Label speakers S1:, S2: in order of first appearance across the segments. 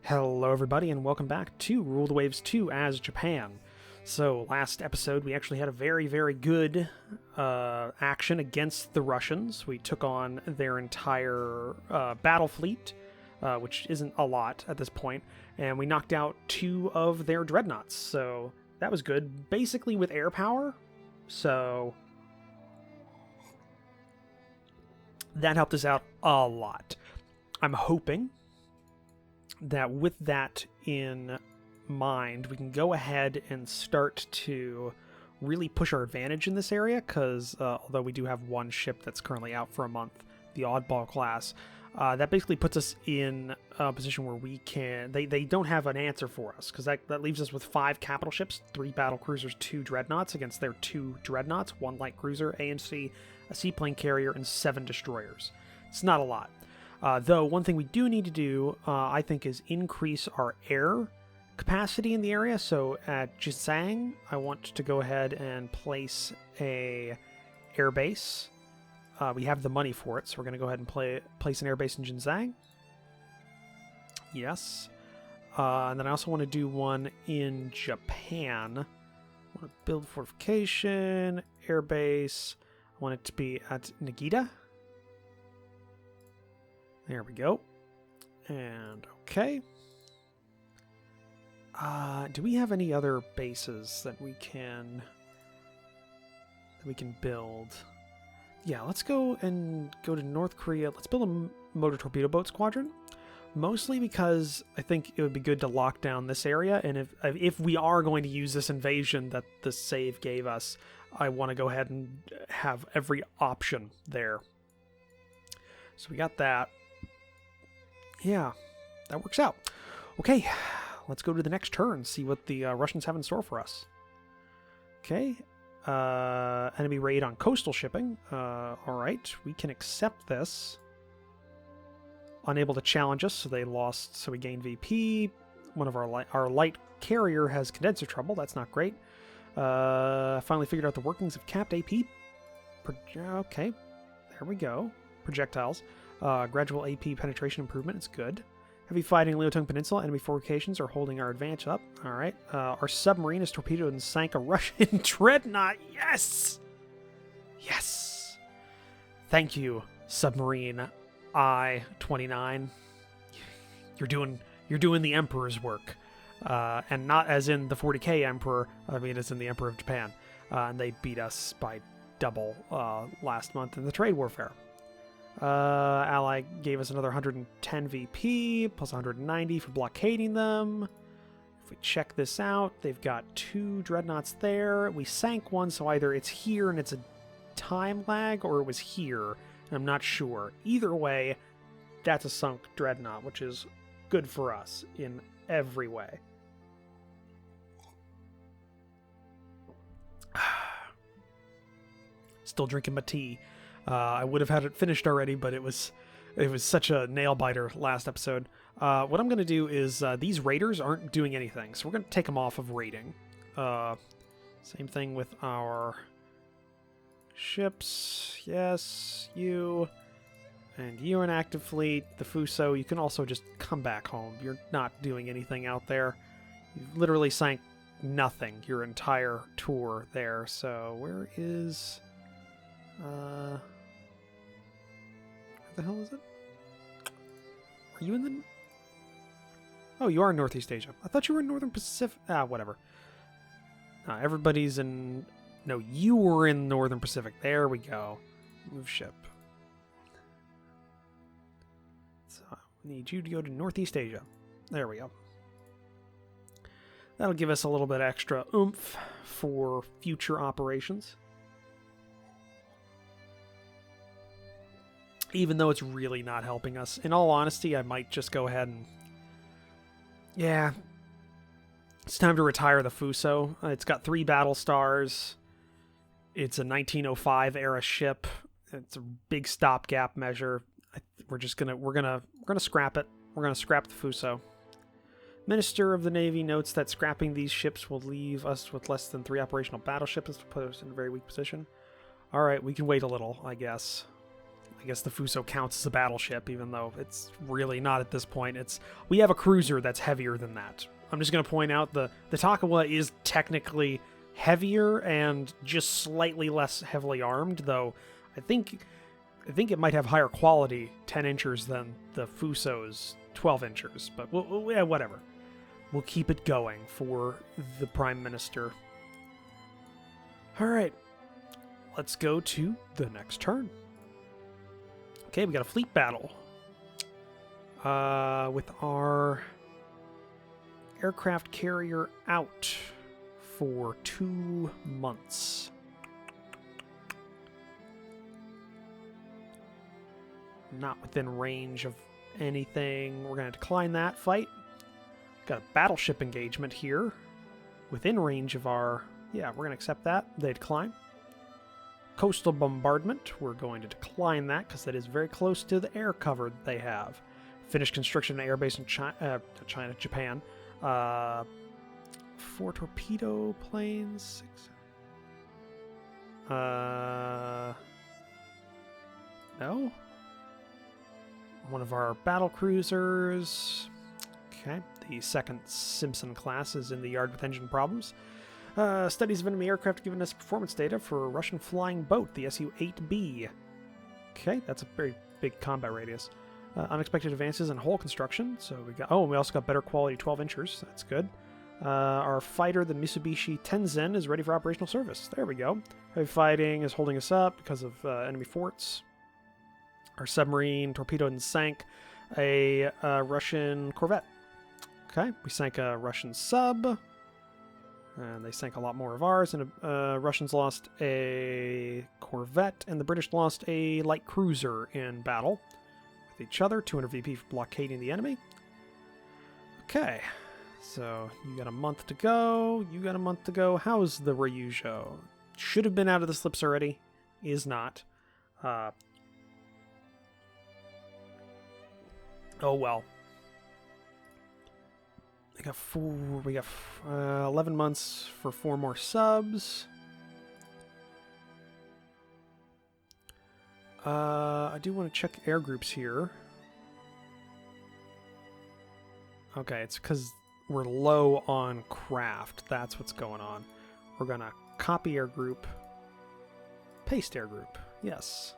S1: Hello everybody and welcome back to Rule the Waves 2 as Japan. So last episode we actually had a very good action against the Russians. We took on their entire battle fleet, which isn't a lot at this point, and we knocked out 2 of their dreadnoughts. So that was good, basically with air power. So that helped us out a lot. I'm hoping that with that in mind, we can go ahead and start to really push our advantage in this area, because although we do have one ship that's currently out for a month, the Oddball class, that basically puts us in a position where we can... They don't have an answer for us, because that leaves us with 5 capital ships, 3 battle cruisers, 2 dreadnoughts against their 2 dreadnoughts, 1 light cruiser, ANC, a seaplane carrier, and 7 destroyers. It's not a lot. Though, one thing we do need to do, I think, is increase our air capacity in the area. So at Jinsang, I want to go ahead and place a air base. We have the money for it, so we're going to go ahead and place an air base in Jinsang. Yes. And then I also want to do one in Japan. I want to build fortification, air base. I want it to be at Nagita. There we go. And okay. Do we have any other bases that we can build? Yeah, let's go to North Korea. Let's build a motor torpedo boat squadron. Mostly because I think it would be good to lock down this area, and if we are going to use this invasion that the save gave us, I want to go ahead and have every option there. So we got that. Yeah, that works out. Okay, let's go to the next turn, see what the Russians have in store for us. Okay, enemy raid on coastal shipping. Alright, we can accept this. Unable to challenge us, so they lost, so we gained VP. One of our light carrier has condenser trouble, that's not great. Finally figured out the workings of capped AP. Okay, there we go. Projectiles. Gradual AP penetration improvement, it's good. Heavy fighting in Liaotung Peninsula, enemy fortifications are holding our advantage up. Alright. Our submarine is torpedoed and sank a Russian dreadnought. Yes! Yes! Thank you, submarine I-29. You're doing the Emperor's work. And not as in the 40k Emperor, I mean as in the Emperor of Japan. And they beat us by double last month in the trade warfare. Ally gave us another 110 VP, plus 190 for blockading them. If we check this out, they've got 2 dreadnoughts there. We sank one, so either it's here and it's a time lag, or it was here, and I'm not sure. Either way, that's a sunk dreadnought, which is good for us in every way. Still drinking my tea. I would have had it finished already, but it was such a nail-biter last episode. What I'm going to do is, these raiders aren't doing anything, so we're going to take them off of raiding. Same thing with our ships. Yes, you. And you in active fleet. The Fuso, you can also just come back home. You're not doing anything out there. You've literally sank nothing your entire tour there. So where is... where the hell is it? Are you in the... Oh, you are in Northeast Asia. I thought you were in Northern Pacific. Whatever. Everybody's in... No, you were in Northern Pacific. There we go. Move ship. So, I need you to go to Northeast Asia. There we go. That'll give us a little bit extra oomph for future operations. Even though it's really not helping us. In all honesty, I might just go ahead and... Yeah. It's time to retire the Fuso. It's got 3 battle stars. It's a 1905 era ship. It's a big stopgap measure. We're gonna scrap it. We're gonna scrap the Fuso. Minister of the Navy notes that scrapping these ships will leave us with less than 3 operational battleships to put us in a very weak position. Alright, we can wait a little, I guess. I guess the Fuso counts as a battleship, even though it's really not at this point. We have a cruiser that's heavier than that. I'm just going to point out the Takawa is technically heavier and just slightly less heavily armed, though I think it might have higher quality 10 inchers than the Fuso's 12 inchers, but yeah, whatever. We'll keep it going for the Prime Minister. Alright, let's go to the next turn. Okay, we got a fleet battle. With our aircraft carrier out for 2 months. Not within range of anything. We're going to decline that fight. Got a battleship engagement here. Within range of our... Yeah, we're going to accept that. They decline. Coastal bombardment. We're going to decline that because that is very close to the air cover that they have. Finished construction of an airbase in Japan. 4 torpedo planes. 6. No? One of our battle cruisers. Okay, the second Simpson class is in the yard with engine problems. Studies of enemy aircraft given us performance data for a Russian flying boat, the Su-8B. Okay, that's a very big combat radius. Unexpected advances in hull construction. So we got. Oh, and we also got better quality 12 inchers. That's good. Our fighter, the Mitsubishi Tenzen, is ready for operational service. There we go. Heavy fighting is holding us up because of enemy forts. Our submarine torpedoed and sank a Russian corvette. Okay, we sank a Russian sub. And they sank a lot more of ours. And Russians lost a corvette, and the British lost a light cruiser in battle with each other. 200 VP for blockading the enemy. Okay, so you got a month to go. You got a month to go. How's the Ryujo? Should have been out of the slips already. Is not. Oh well. We got 11 months for 4 more subs. I do want to check air groups here. Okay, it's because we're low on craft. That's what's going on. We're gonna copy air group, paste air group. Yes.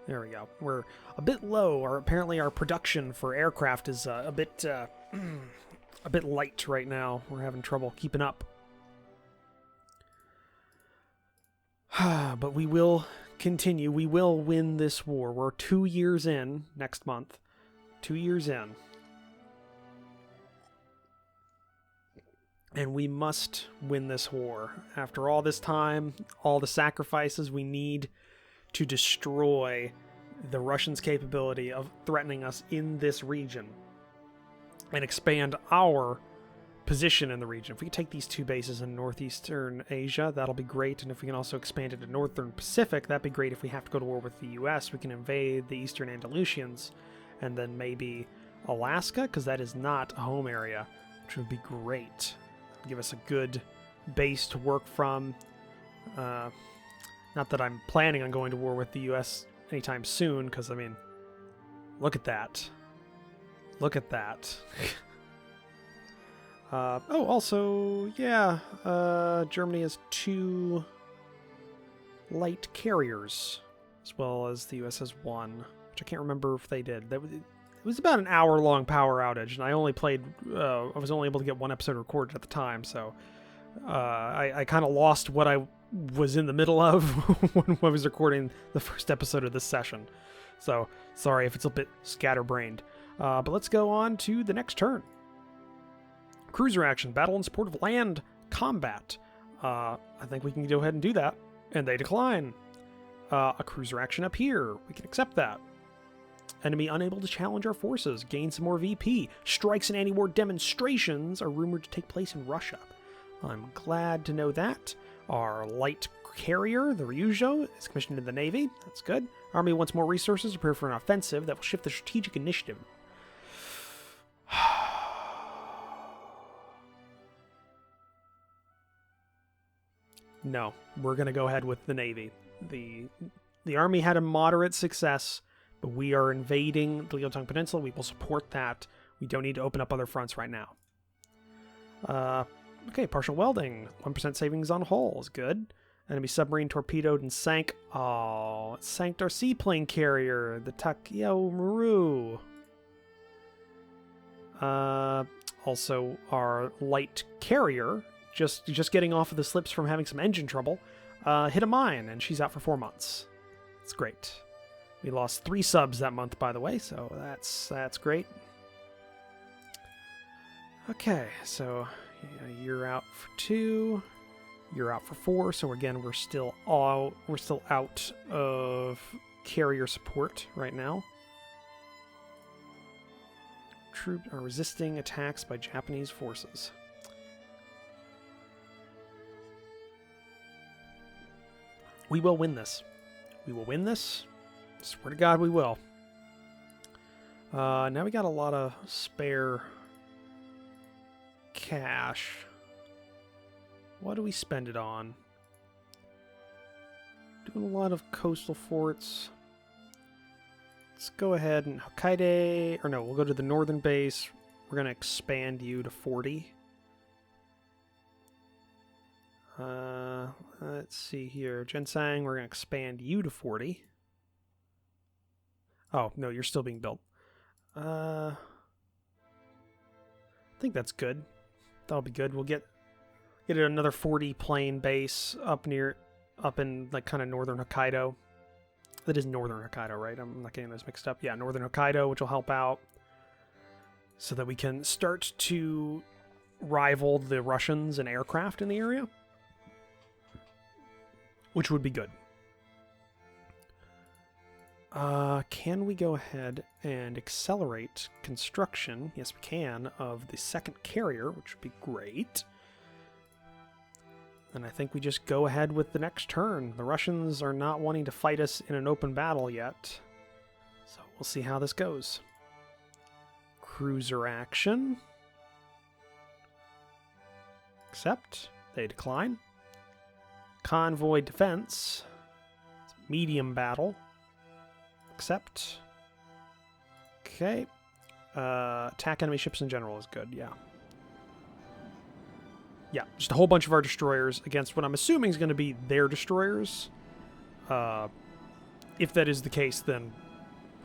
S1: There we go. We're a bit low. Apparently our production for aircraft is a bit light right now. We're having trouble keeping up. But we will continue. We will win this war. We're 2 years in next month. 2 years in. And we must win this war. After all this time, all the sacrifices, we need to destroy the Russians' capability of threatening us in this region and expand our position in the region. If we could take these 2 bases in northeastern Asia, that'll be great. And if we can also expand it to northern Pacific, that'd be great. If we have to go to war with the US, we can invade the eastern Andalusians and then maybe Alaska, because that is not a home area, which would be great. Give us a good base to work from. Not that I'm planning on going to war with the US anytime soon, because, I mean, look at that. Look at that. Oh, also, yeah, Germany has 2 light carriers, as well as the US has 1, which I can't remember if they did. It was about an hour-long power outage, and I only played, I was only able to get 1 episode recorded at the time, so I kind of lost what I was in the middle of when I was recording the first episode of this session. So, sorry if it's a bit scatterbrained. But let's go on to the next turn. Cruiser action, battle in support of land combat. I think we can go ahead and do that. And they decline. A cruiser action up here. We can accept that. Enemy unable to challenge our forces. Gain some more VP. Strikes and anti-war demonstrations are rumored to take place in Russia. I'm glad to know that. Our light carrier, the Ryujo, is commissioned in the Navy. That's good. Army wants more resources to prepare for an offensive that will shift the strategic initiative. No, we're going to go ahead with the Navy. The Army had a moderate success but we are invading the Liaotong Peninsula. We will support that. We don't need to open up other fronts right now. Okay, partial welding. 1% savings on hulls. Good. Enemy submarine torpedoed and sank. Oh, it sank our seaplane carrier, the Takeo Maru. Also, our light carrier, just getting off of the slips from having some engine trouble, hit a mine, and she's out for 4 months. It's great. We lost 3 subs that month, by the way, so that's great. Okay, so you're out for 2, you're out for 4. So again, we're still out of carrier support right now. Troops are resisting attacks by Japanese forces. We will win this. We will win this. Swear to God, we will. Now we got a lot of spare cash. What do we spend it on? Doing a lot of coastal forts. Let's go ahead and Hokkaido, or no, we'll go to the northern base. We're going to expand you to 40. Let's see here. Ginseng, we're going to expand you to 40. Oh, no, you're still being built. I think that's good. That'll be good. We'll get another 40 plane base up in like kind of northern Hokkaido. That is northern Hokkaido, right? I'm not getting those mixed up. Yeah, northern Hokkaido, which will help out so that we can start to rival the Russians in aircraft in the area, which would be good. Can we go ahead and accelerate construction? Yes, we can, of the second carrier, which would be great. And I think we just go ahead with the next turn. The Russians are not wanting to fight us in an open battle yet. So we'll see how this goes. Cruiser action. Accept. They decline. Convoy defense. It's medium battle. Accept. Okay. Attack enemy ships in general is good, yeah. Yeah, just a whole bunch of our destroyers against what I'm assuming is going to be their destroyers. If that is the case, then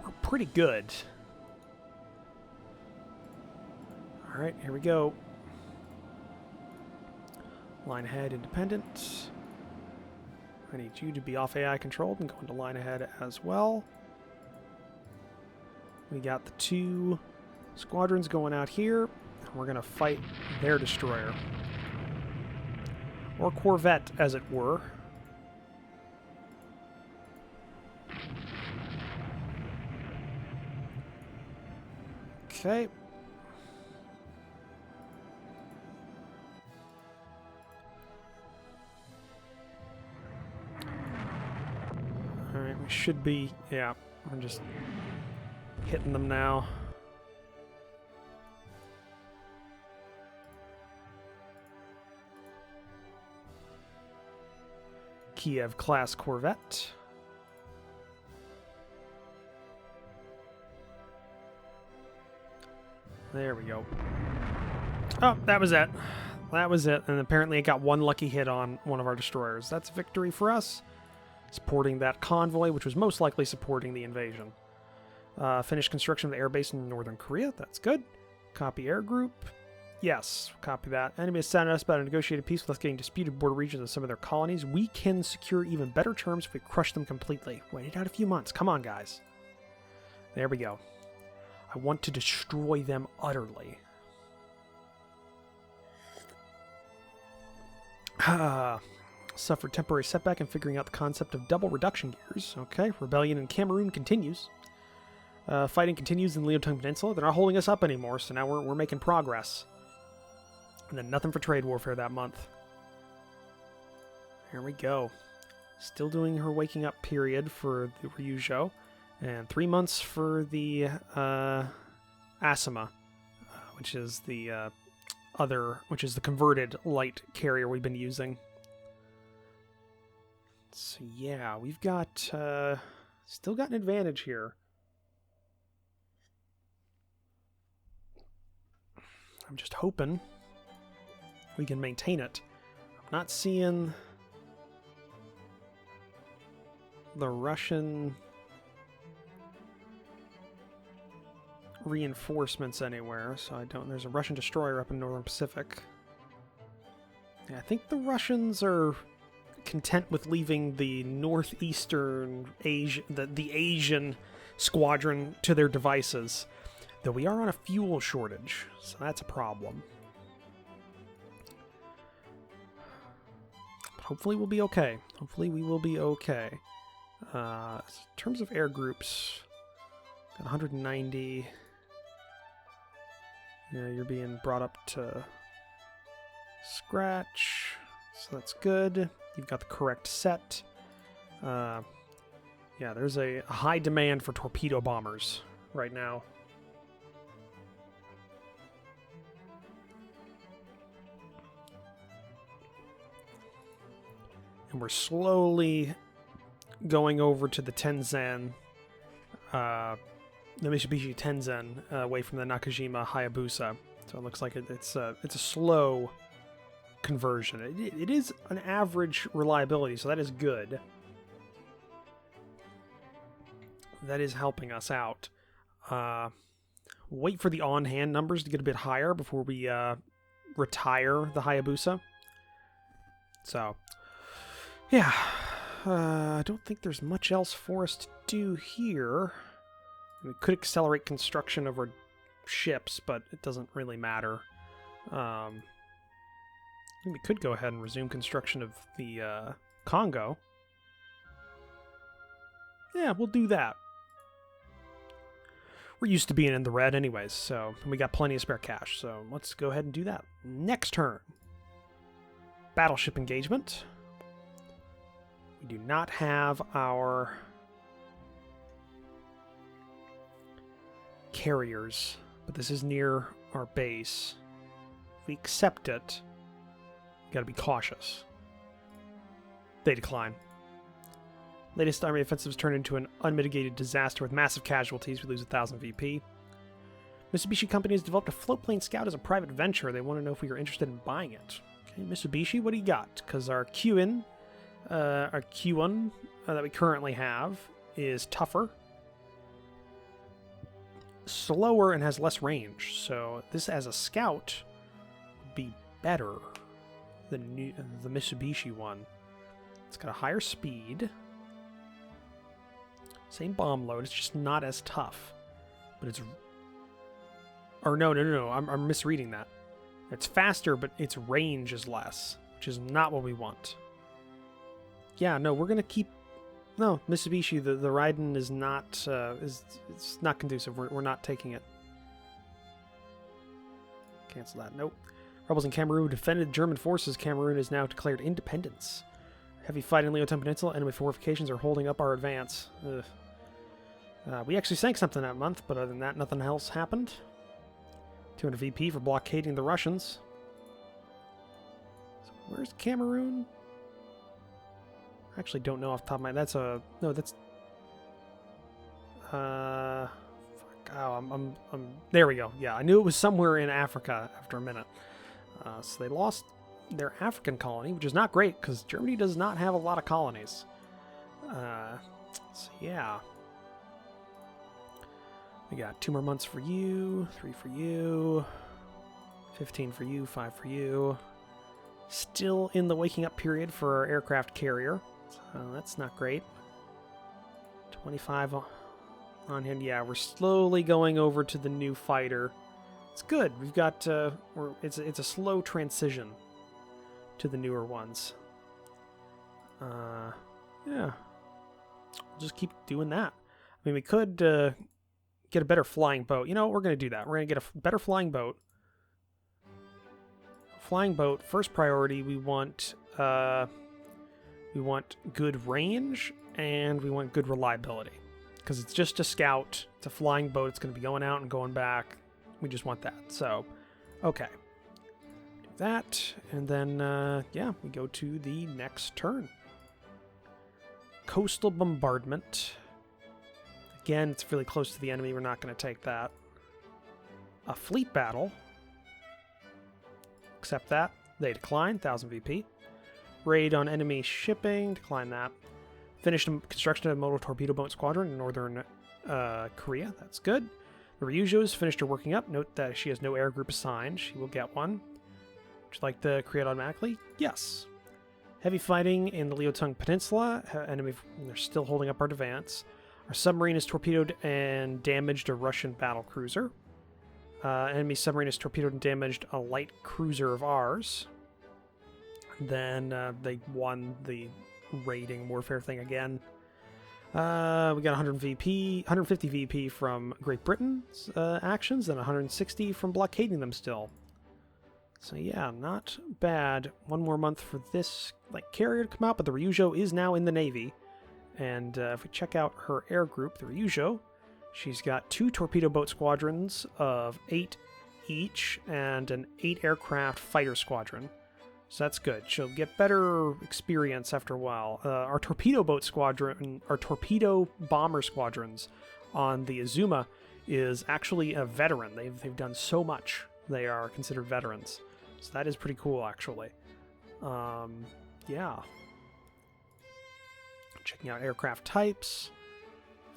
S1: we're pretty good. Alright, here we go. Line ahead, independent. I need you to be off AI controlled and go into line ahead as well. We got the 2 squadrons going out here. And we're going to fight their destroyer. Or corvette, as it were. Okay. Alright, we should be... Yeah, we're just hitting them now. Kiev-class corvette. There we go. Oh, that was it. That was it. And apparently it got 1 lucky hit on one of our destroyers. That's a victory for us. Supporting that convoy, which was most likely supporting the invasion. Finished construction of the airbase in northern Korea. That's good. Copy air group. Yes, copy that. Enemy has sent us about a negotiated peace with us getting disputed border regions of some of their colonies. We can secure even better terms if we crush them completely. Wait it out a few months. Come on, guys. There we go. I want to destroy them utterly. Suffered temporary setback in figuring out the concept of double reduction gears. Okay, rebellion in Cameroon continues. Fighting continues in the Liaotong Peninsula. They're not holding us up anymore, so now we're making progress. And then nothing for trade warfare that month. Here we go. Still doing her waking up period for the Ryujo. And 3 months for the Asima, which is the converted light carrier we've been using. So yeah, we've got still got an advantage here. I'm just hoping we can maintain it. I'm not seeing the Russian reinforcements anywhere, so I don't... There's a Russian destroyer up in Northern Pacific. Yeah, I think the Russians are content with leaving the northeastern Asia, the Asian squadron to their devices. Though we are on a fuel shortage, so that's a problem. But hopefully we'll be okay. Hopefully we will be okay. In terms of air groups, got 190. Yeah, you're being brought up to scratch, so that's good. You've got the correct set. Yeah, there's a high demand for torpedo bombers right now. And we're slowly going over to the Tenzen, the Mitsubishi Tenzen, away from the Nakajima Hayabusa. So it looks like it's a slow conversion. It is an average reliability, so that is good. That is helping us out. Wait for the on-hand numbers to get a bit higher before we retire the Hayabusa. So, yeah. I don't think there's much else for us to do here. We could accelerate construction of our ships, but it doesn't really matter. We could go ahead and resume construction of the Congo. Yeah, we'll do that. We're used to being in the red anyways, so we got plenty of spare cash, so let's go ahead and do that. Next turn. Battleship engagement. We do not have our carriers, but this is near our base. If we accept it, we gotta be cautious. They decline. Latest army offensives turned into an unmitigated disaster with massive casualties. We lose 1,000 VP. Mitsubishi Company has developed a floatplane scout as a private venture. They want to know if we are interested in buying it. Okay, Mitsubishi, what do you got? Because our Q1 that we currently have is tougher, slower, and has less range. So this as a scout would be better than the Mitsubishi one. It's got a higher speed. Same bomb load, it's just not as tough. But it's... Or no, I'm misreading that. It's faster, but its range is less, which is not what we want. Yeah, no, we're going to keep... No, Mitsubishi, the Raiden is not... it's not conducive. We're not taking it. Cancel that. Nope. Rebels in Cameroon defended German forces. Cameroon is now declared independence. Heavy fighting in Leotown Peninsula. Enemy fortifications are holding up our advance. We actually sank something that month, but other than that, nothing else happened. 200 VP for blockading the Russians. So where's Cameroon? I actually don't know off the top of my... That's a... No, that's... Fuck. Oh, there we go. Yeah, I knew it was somewhere in Africa after a minute. So they lost their African colony, which is not great, because Germany does not have a lot of colonies. So yeah. We got 2 more months for you, 3 for you, 15 for you, 5 for you. Still in the waking up period for our aircraft carrier, so that's not great. 25 on him. Yeah, we're slowly going over to the new fighter. It's good. We've got it's a slow transition to the newer ones. Yeah, we'll just keep doing that. I mean, we could get a better flying boat. You know what? We're going to do that. We're going to get a better flying boat. Flying boat, first priority, we want good range and we want good reliability. Because it's just a scout. It's a flying boat. It's going to be going out and going back. We just want that. So, okay. Do that. And then, yeah, we go to the next turn. Coastal bombardment. Again, it's really close to the enemy. We're not going to take that. A fleet battle. accept that. They decline, 1000 VP. Raid on enemy shipping, decline that. Finished construction of a motor torpedo boat squadron in northern Korea, that's good. The Ryujo's finished her working up. Note that she has no air group assigned. She will get one. Would you like to create automatically? Yes. Heavy fighting in the Liaotung Peninsula. Enemy, they're still holding up our advance. Our submarine has torpedoed and damaged a Russian battle cruiser. Enemy submarine has torpedoed and damaged a light cruiser of ours. Then they won the raiding warfare thing again. We got 150 VP from Great Britain's actions, and 160 from blockading them still. So yeah, not bad. One more month for this carrier to come out, but the Ryujo is now in the Navy. And if we check out her air group, the Ryujo, she's got 2 torpedo boat squadrons of 8 each and an 8 aircraft fighter squadron. So that's good. She'll get better experience after a while. Our torpedo boat squadron, our torpedo bomber squadrons on the Azuma is actually a veteran. They've done so much. They are considered veterans. So that is pretty cool, actually. Yeah. Checking out aircraft types.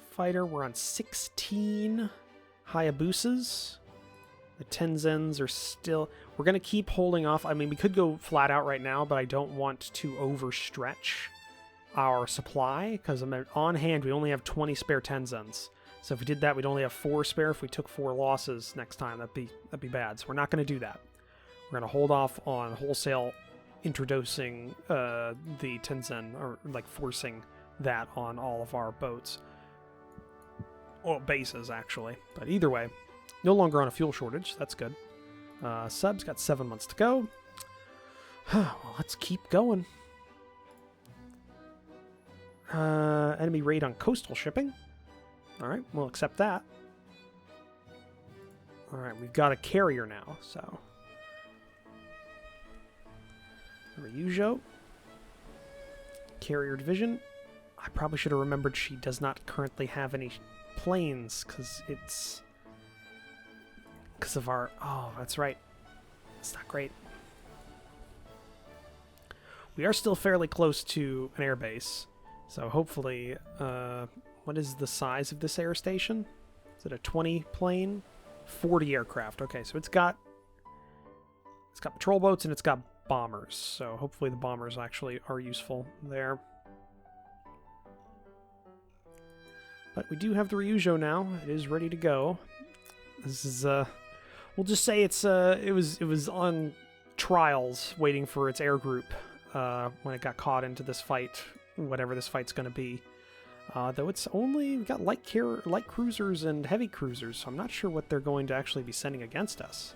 S1: Fighter, we're on 16 Hayabusas. The Tenzens are still... We're going to keep holding off. I mean, we could go flat out right now, but I don't want to overstretch our supply, because on hand we only have 20 spare Tenzens. So if we did that, we'd only have 4 spare. If we took 4 losses next time, that'd be bad. So we're not going to do that. We're going to hold off on wholesale introducing the Tenzen, or forcing that on all of our boats. Well, bases, actually. But either way, no longer on a fuel shortage. That's good. Subs got 7 months to go. Well, let's keep going. Enemy raid on coastal shipping. Alright, we'll accept that. Alright, we've got a carrier now, so... Ryujo. Carrier division. I probably should have remembered she does not currently have any planes, because it's... because of our... Oh, that's right. It's not great. We are still fairly close to an airbase, so hopefully... what is the size of this air station? Is it a 20 plane? 40 aircraft. Okay, so it's got patrol boats and it's got bombers. So hopefully the bombers actually are useful there. But we do have the Ryujo now. It is ready to go. This is we'll just say it was on trials waiting for its air group when it got caught into this fight, whatever this fight's going to be. Though it's only got light cruisers and heavy cruisers, so I'm not sure what they're going to actually be sending against us.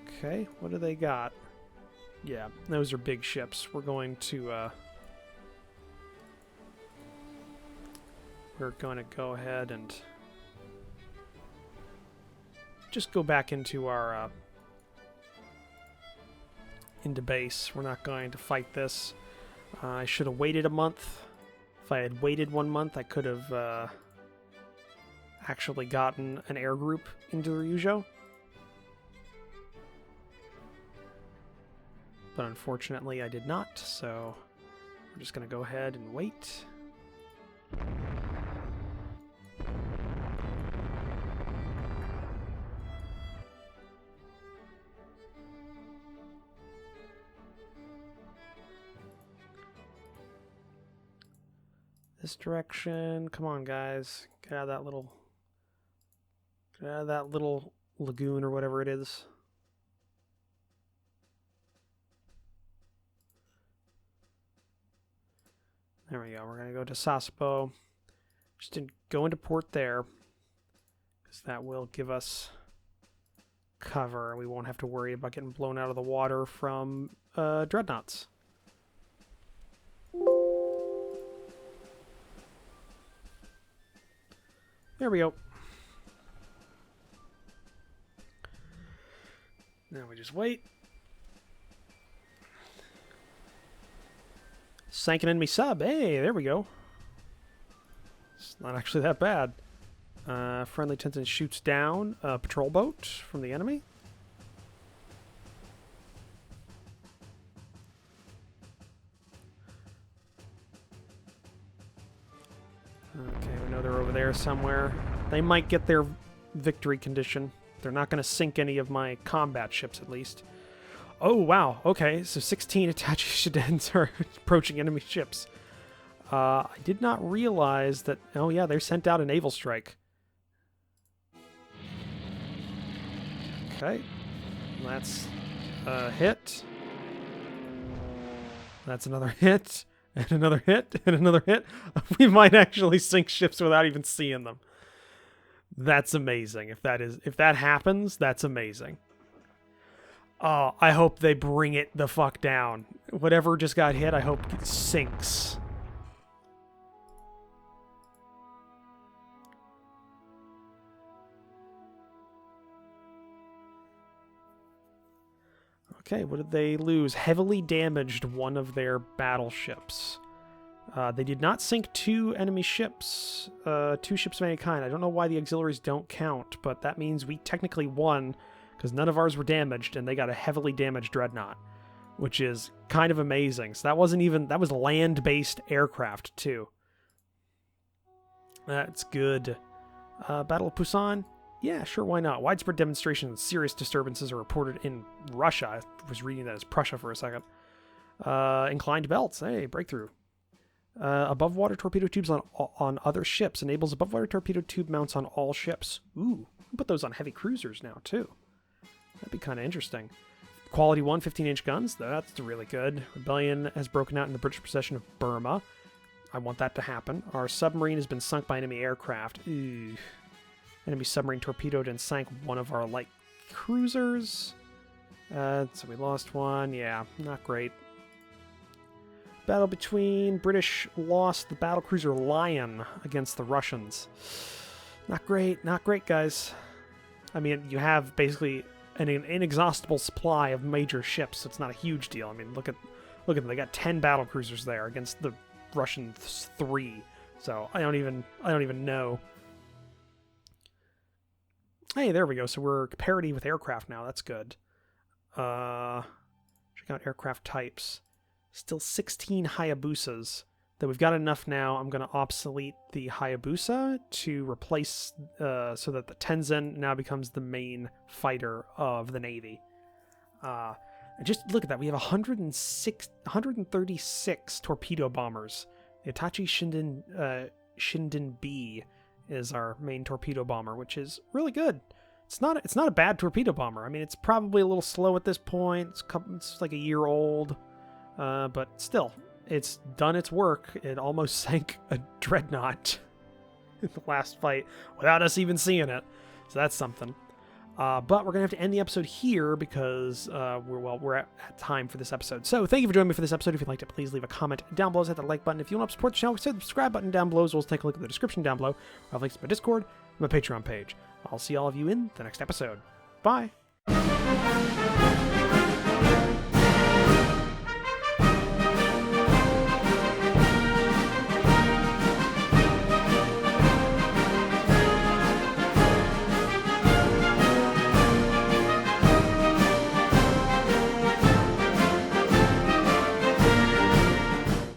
S1: Okay, what do they got? Yeah, those are big ships. We're going to go ahead and just go back into our into base. We're not going to fight this. I should have waited a month. If I had waited 1 month, I could have actually gotten an air group into the Ryujo. But unfortunately, I did not, so we're just going to go ahead and wait. This direction. Come on, guys. Get out of that little lagoon or whatever it is. There we go. We're going to go to Sasebo. Just to go into port there, because that will give us cover. We won't have to worry about getting blown out of the water from dreadnoughts. There we go. Now we just wait. Sank an enemy sub. Hey, there we go. It's not actually that bad. Friendly Tenzin shoots down a patrol boat from the enemy. Okay, we know they're over there somewhere. They might get their victory condition. They're not going to sink any of my combat ships, at least. Oh, wow. Okay, so 16 Attaché Shidens are approaching enemy ships. I did not realize that... Oh, yeah, they sent out a naval strike. Okay. That's a hit. That's another hit. And another hit. And another hit. We might actually sink ships without even seeing them. That's amazing. If that happens, that's amazing. Oh, I hope they bring it the fuck down. Whatever just got hit, I hope it sinks. Okay, what did they lose? Heavily damaged one of their battleships. They did not sink 2 enemy ships. 2 ships of any kind. I don't know why the auxiliaries don't count, but that means we technically won, because none of ours were damaged, and they got a heavily damaged dreadnought, which is kind of amazing. So that was land-based aircraft, too. That's good. Battle of Pusan? Yeah, sure, why not? Widespread demonstrations and serious disturbances are reported in Russia. I was reading that as Prussia for a second. Inclined belts. Hey, breakthrough. Above water torpedo tubes on other ships. Enables above water torpedo tube mounts on all ships. Ooh, we put those on heavy cruisers now, too. That'd be kind of interesting. Quality 1, 15-inch guns. That's really good. Rebellion has broken out in the British possession of Burma. I want that to happen. Our submarine has been sunk by enemy aircraft. Ooh. Enemy submarine torpedoed and sank one of our light cruisers. So we lost one. Yeah, not great. Battle between British lost the battlecruiser Lion against the Russians. Not great, guys. I mean, you have basically an inexhaustible supply of major ships, so it's not a huge deal. I mean, look at them. They got 10 battlecruisers there against the Russians 3. So I don't even know. Hey, there we go. So we're parity with aircraft now. That's good. Check out aircraft types. Still 16 Hayabusas. That we've got enough now. I'm going to obsolete the Hayabusa to replace, so that the Tenzin now becomes the main fighter of the Navy. And just look at that. We have 136 torpedo bombers. The Attaché Shinden B is our main torpedo bomber, which is really good. It's not a bad torpedo bomber. I mean, it's probably a little slow at this point. It's like a year old, but still, it's done its work. It almost sank a dreadnought in the last fight without us even seeing it. So that's something. But we're gonna have to end the episode here because we're at time for this episode. So thank you for joining me for this episode. If you liked it, please leave a comment down below. Hit the like button. If you want to support the channel, hit the subscribe button down below, as well as take a look at the description down below. I have links to my Discord and my Patreon page. I'll see all of you in the next episode. Bye.